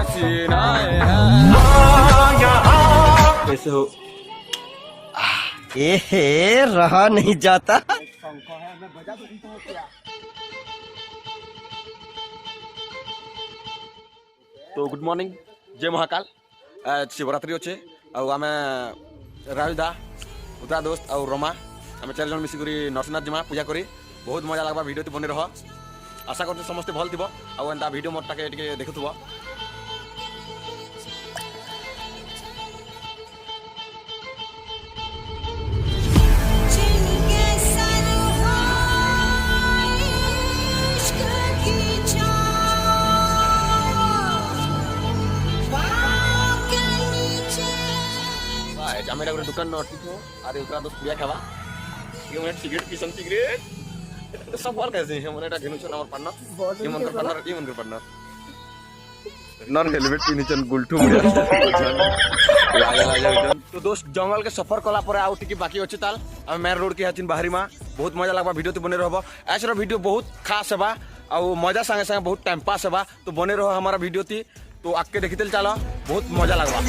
हसीनाएं हैं। कैसे हो? रहा नहीं जाता। तो गुड मॉर्निंग, जय महाकाल। शिवरात्रि अच्छे आम राहुल दा उतरा दोस्त और रमा आम 4 जन मिसिक नरसिंहनाथ जिमा पूजा करी बहुत मजा लगवा। वीडियो बनी रह, आशा करते समस्ते भल थो आंता वीडियो मोटा के देखुव। आम एटा दुकान नटिथो अरे उतरा दोस्त पूजा खावा ये सिगरेट पीसन सिगरेट सब फल कैसे है मन एटा घेनुछन हमर पार्टनर ये मन कर पार्टनर नॉन हेलमेट पिनिछन गुलठू मुड़िया लाजा। तो दोस्त जंगल के सफर कला पर आउ टिकी बाकी अछि ताल हम मेन रोड के हचिन बाहरी मा बहुत मजा लागबा। वीडियो तो बने रहबो, ऐसरो वीडियो बहुत खास हेबा आ मजा संगे संगे बहुत टाइम पास हेबा। तो बने रहो हमारा वीडियो ती तो आके देखितेल चलो बहुत मजा लागबा।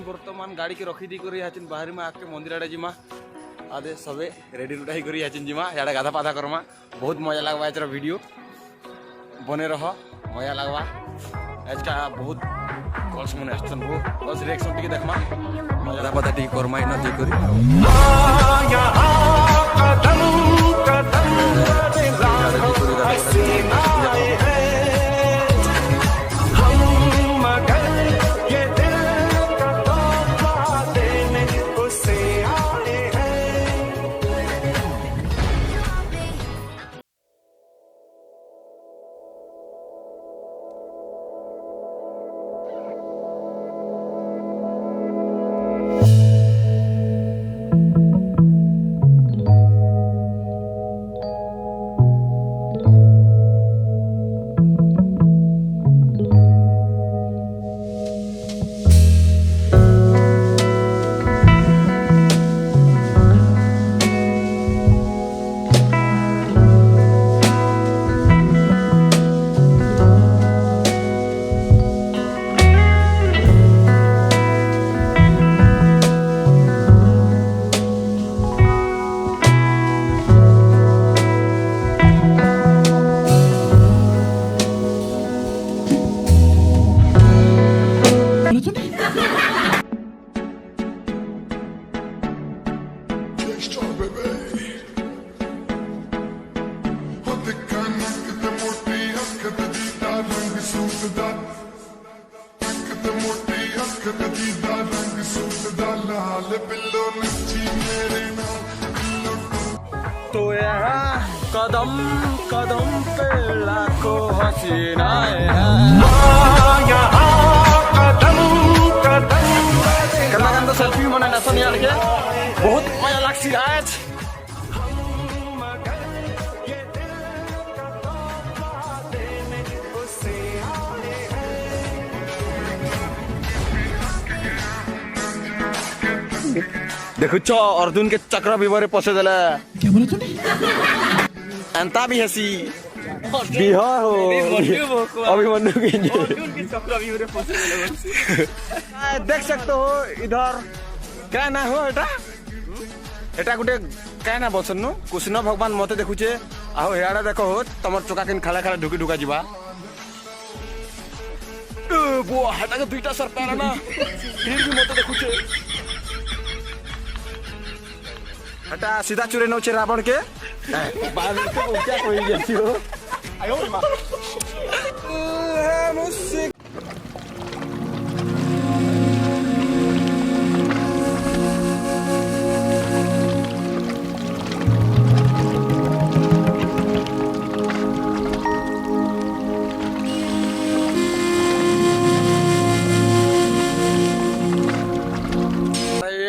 बर्तमान गाड़ी के रखी दी कर बाहर में आके मंदिर आड़े जिमा आदे सबे रेडी रुडा ही करी जिमा याडे गाधा पाधा करमा बहुत मजा लगवा। एचरा वीडियो बने रह मजा लगवा। आज का बहुत कल्स मन एक्शन हो बस रिएक्शन टिके देखमा मजा पाधा टिके करमा इना दी करी तो यहाँ कदम कदम पे लाखों हसीनाएं हैं। तो सेल्फी मना नसन यार के बहुत मजा लागसी आज। देखो चो अर्जुन के चक्र विवरे पसे देला क्या बोला तूने अंता भी हसी बिहार हो अभिमन्यु के अर्जुन के चक्र विवरे पसे देला देख सकते हो इधर क्या ना हो एटा गुटे क्या ना बसन कृष्ण भगवान मते देखुचे आहो हेड़ा देखो हो तमर चोका किन खाला खाला ढुकी ढुका जीवा बुआ हटा के दुईटा सर पैरा ना फिर भी मते देखुचे हटा सीधा चुरे नौचे रावण के बाद में तो क्या कोई जैसी हो आयो मां मुझसे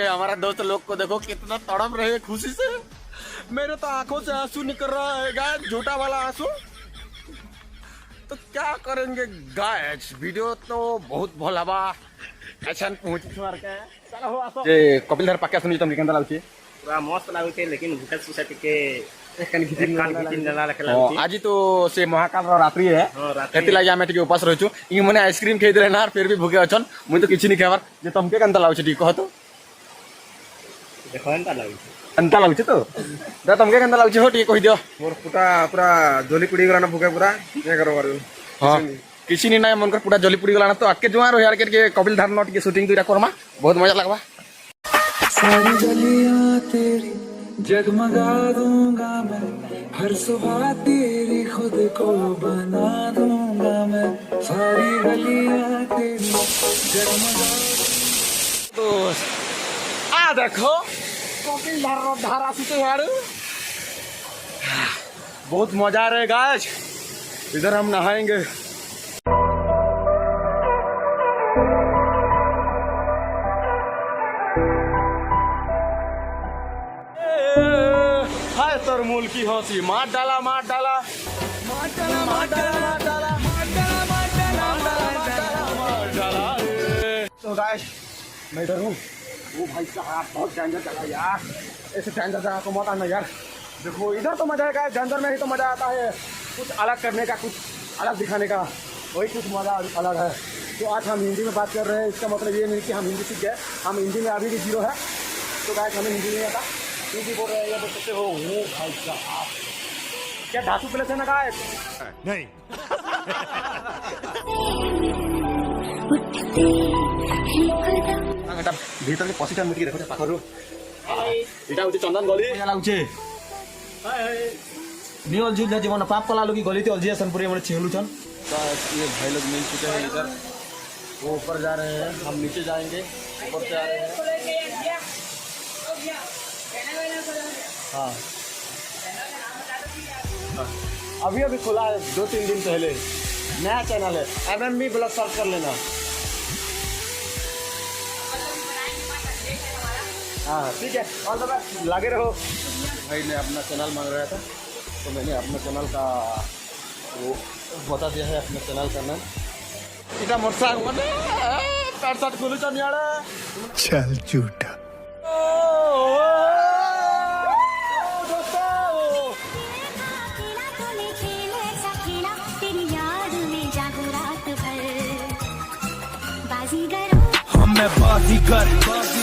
हमारा दोस्त लोग को देखो कितना तड़प रहे खुशी से। मेरे तो आंखों से आंसू निकल रहा है गाइस, झूठा वाला आंसू। तो तो क्या करेंगे गाइस, वीडियो तो बहुत भला बा अच्छा पहुंची मार के चलो हो आसो जे कपिल धर पाके सुनी तुम केंदा लाउची पूरा मस्त लागुचे लेकिन भूटा सुसा टिके एकान घिचिन गला लागुचे आज तो से महाकाल रात्रि है एति लागि आमे टिके उपास रहछु इ मने आइसक्रीम खाइ देले ना फिर भी भूखे अछन मुई तो किछि नि खाबार जे तुमके केंदा लाउची टी कह तो देखो अंता लाउची तो दा तुमके केंदा लाउची हो टी कहि दियो मोर पूरा जली पुड़ी गला ना भूखे पूरा ये करो बारू हां किछि नि ना मन कर पूरा जली पुड़ी गला ना तो आके जुआरो यार के कपिल धर नट के शूटिंग दुरा करमा बहुत मजा लगबा सारी गलियां तेरी जगमगा दूंगा मैं हर सुबह तेरी खुद को बना दूंगा मैं सारी गलियां तेरी जगमगा दोस्त आ देखो कपिल धारा सुते यार बहुत मजा आ रहा है गाइस इधर हम नहाएंगे हाय तरमुल की हंसी मार डाला मार डाला मार डाला मार डाला मार डाला मार डाला मार डाला मार डाला मार डाला तो गाइस मैं इधर हूँ वो भाई साहब बहुत डेंजर जगह यार ऐसे डेंजर जगह को मत आना यार देखो इधर तो मजा आएगा डेंजर में ही तो मजा आता है कुछ अलग करने का कुछ अलग दिखाने का वही कुछ मजा अलग है तो आज हम हिंदी में बात कर रहे हैं इसका मतलब ये नहीं कि हम हिंदी सीख गए हम हिंदी में अभी भी जीरो है तो गाइस हमें हिंदी नहीं आता हिंदी बोल रहे हैं या बोल सकते हो वो भाई साहब क्या धातु प्लेस है ना गाइस नहीं भीतर के पसीटा मिटकी देखो पाखरु एटा होचे चंदन गली या लाउचे नी अलजी ना जीवन पाप कला लोगी गली ते अलजी सनपुरी में छिंगलू छन बस ये भाई लोग मिल चुके हैं इधर वो ऊपर जा रहे हैं हम नीचे जाएंगे ऊपर से आ रहे हैं हाँ अभी अभी खुला है 2-3 दिन पहले नया चैनल है MMB ब्लॉग सर्च कर लेना हाँ ठीक है और सब लगे रहो भाई ने अपना चैनल मांग रहा था तो मैंने अपना चैनल का वो बता दिया है अपना चैनल का नाम इतना मोटरसाइकिल मने पैर साथ खुले चल यार चल झूठा मैं बाजीगर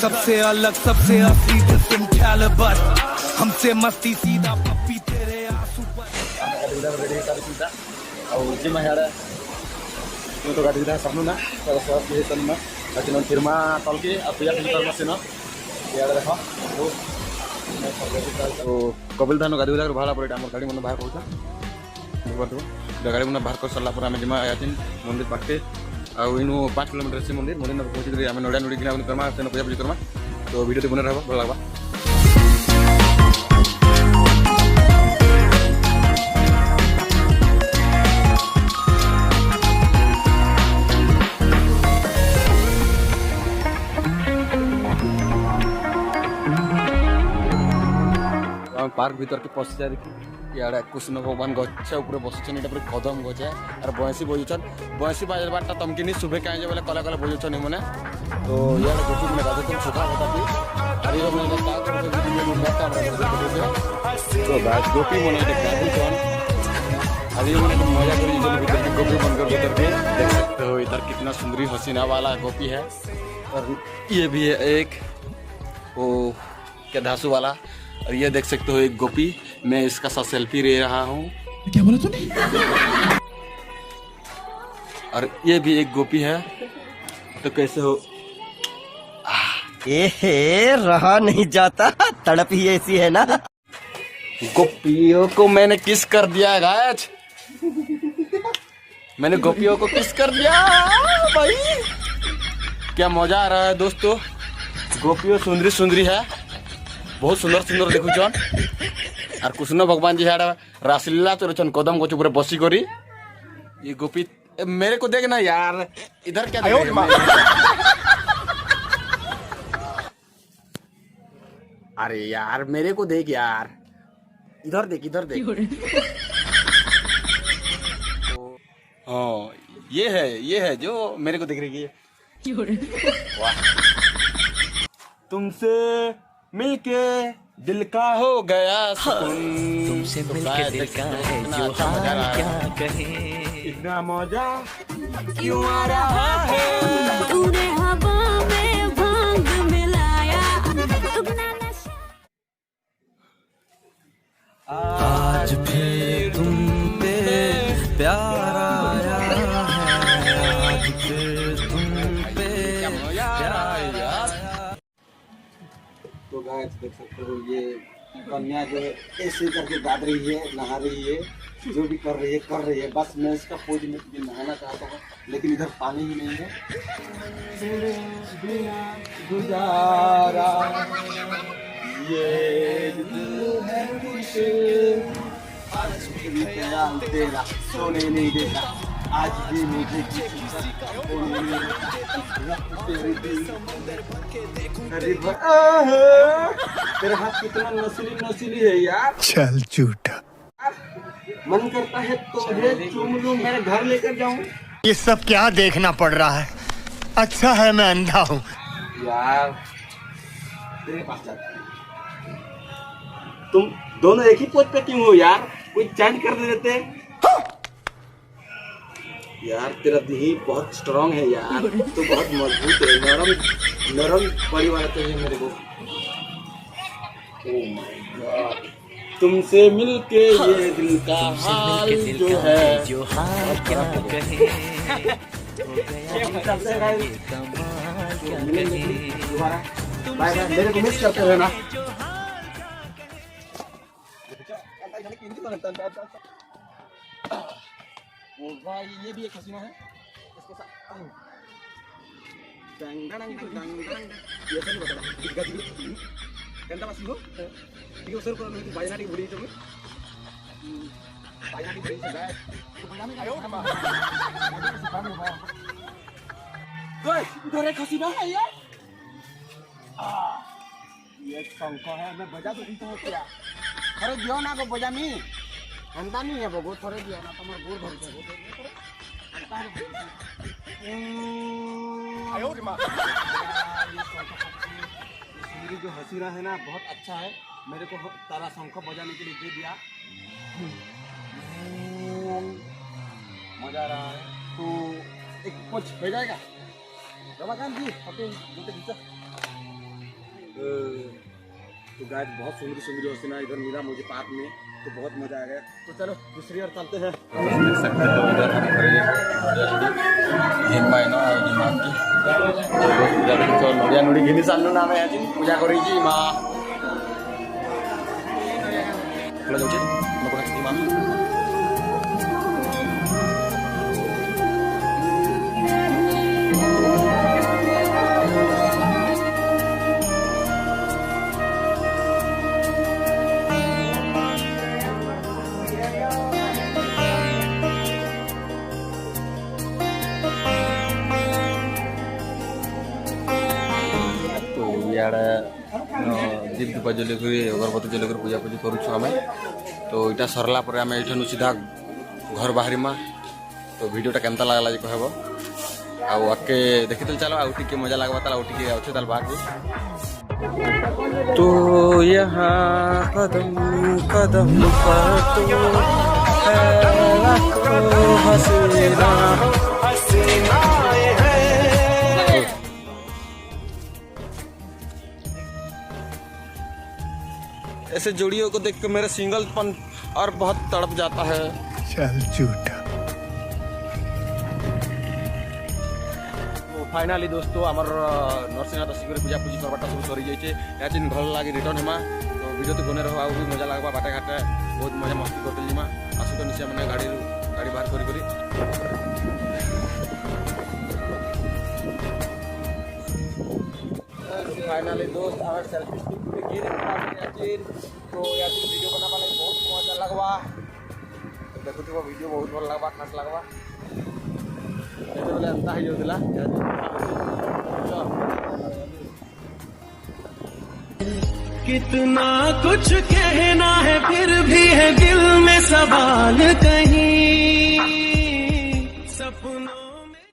सबसे अलग सबसे असली डिफरेंट कैलिबर हमसे मस्ती सीधा पप्पी तेरे आंसू पर उधर रेडी कर सीधा और जी मैं यार तो गाड़ी दा सबनु ना तो सब ये सन ना लेकिन फिरमा तल के अब या फिर मत ना यार देखो तो कपिल धान गाड़ी उधर भाड़ा पड़े हमर गाड़ी मन बाहर पहुंचा देखो गाड़ी मन बाहर कर सरला पूरा में जमा आयातिन मंदिर पाके आउ इनु 5 किलोमीटर से मंदिर मंदिर में पहुंची आम नड़ा नुड़ी किना करमा से पूजा पूजा करमा तो वीडियो तो बने रहबा भल लागबा पार्क भीतर के पशि जाए देखी इे कृष्ण भगवान गछ ऊपर बसुन ये कदम गछ और बंसी बजुन बंसी बाजबाटा तमकी नहीं शुभे कहीं बोले कला कला बजुन मैंने तो ये गोपी मैंने गाधे सुखा होता तो गोपी मैंने गाधुन अभी मैंने मजा कर गोपी बनकर भीतर के देख सकते हो इधर कितना सुंदरी हसीना वाला गोपी है और ये भी है एक वो क्या धासु वाला और ये देख सकते हो एक गोपी मैं इसका साथ सेल्फी ले रहा हूँ क्या बोला तूने और ये भी एक गोपी है तो कैसे हो रहा नहीं जाता तड़प ही ऐसी है ना गोपियों को मैंने किस कर दिया गाइस मैंने गोपियों को किस कर दिया भाई क्या मजा आ रहा है दोस्तों गोपियों सुंदरी सुंदरी है बहुत सुंदर सुंदर देखु छन और कृष्ण भगवान जी है रासलीला चोरछन कदम को ऊपर बसी करी ये गोपी मेरे को देखना यार इधर क्या अरे यार मेरे को देख यार इधर देख तो हाँ ये है जो मेरे को दिख रही है। वाह, तुमसे मिलके दिल का हो गया सुकून, तुमसे मिलके दिल का है जो हाल क्या कहे, इतना मजा क्यों आ रहा है। तूने हवा में भांग मिलाया, दुगना नशा। आज फिर तुम पे प्यार आया है, आज फिर तुम पे प्यार आया। तो गाइस देख सकते हो ये कन्या जो है ऐसे करके दाद रही है, नहा रही है, जो भी कर रही है। बस मैं इसका पोज में भी नहाना चाहता हूँ, लेकिन इधर पानी ही नहीं है। बिना गुजारा ये दिल है मुश्किल, आज भी तेरा सोने नहीं देता, आज भी मुझे सोने नहीं देता, तेरे दिल तेरा हाथ कितना नसीली है यार। चल झूठा। मन करता है तो चूम लूं, मेरे घर लेकर जाऊं। ये सब क्या देखना पड़ रहा है? अच्छा है मैं अंधा हूँ। यार तेरे पास जाता हूं। तुम दोनों एक ही पोज पे क्यों हो यार? कोई चेंज कर देते। यार तेरा दिही बहुत स्ट्रांग है यार, तो बहुत मजबूत है, नरम परिवार चाहिए मेरे को। ओह माय गॉड, तुमसे मिलके ये दिल का हाल जो है, जो हाल क्या कहे, दोबारा बाय बाय, मेरे को मिस करते रहना। भाई ये भी एक हसीना है, इसके साथ ये सब बता गंदा मत हो ठीक है। सर को मैं बाजना की बुरी तुम बाजना की बुरी से गाय तो बनाने का ओए इधर एक हसीना है यार। ये शंख है, मैं बजा तो तो क्या अरे दियो ना को बजा मी अंदा नहीं है वो थोड़े दियो ना, तुम्हारा गोड़ भर जाए आयो रे मां। मेरी जो हसीना है ना बहुत अच्छा है, मेरे को तारा शंख बजाने के लिए दे दिया, मजा आ रहा है। तो एक कुछ हो जाएगा रमाकांत जी अपने जूते खींचो। तो गाइस बहुत सुंदर हसीना इधर मिला मुझे पार्क में, तो बहुत मजा आ गया। तो चलो दूसरी ओर चलते हैं। देख सकते हो इधर हम करेंगे नड़िया नुड़ी घिनी सामने नाम है पूजा करी माँ दीप धूपा जलिक अगरबत्ती जलिक पूजा पूजी करुच्छुँ आम। तो यहाँ सरला पर आम ये सीधा घर बाहरीमा। तो वीडियोटा केमता लगला कहब आगे देखी चलो आउ टे मजा लगवा आउ टे अच्छे बाकी। तो यहाँ कदम कदम पर तो हसीना ऐसे जोड़ियों को देख के मेरा सिंगलपन और बहुत तड़प जाता है। चल झूठा। तो फाइनाली दोस्तों आमर नरसिंहनाथ शिविर पूजा पूजी करवाटा सब सरी जाइए। यहाँ जिन घर लगे रिटर्न हेमा। तो वीडियो तो बने रहा भी मजा लगवा बाटे घाटे बहुत मजा मस्ती करते जिमा आसु तो निश्चय मैंने गाड़ी बाहर करी फाइनाली दोस्त आवर सेल्फी स्टिक पे गिर तो यार वीडियो बनावा लगे बहुत मजा लगवा। देखो तो वीडियो बहुत भल लगवा खास लगवा ऐसे बोले अंता ही जोदिला कितना कुछ कहना है फिर भी है दिल में सवाल कहीं।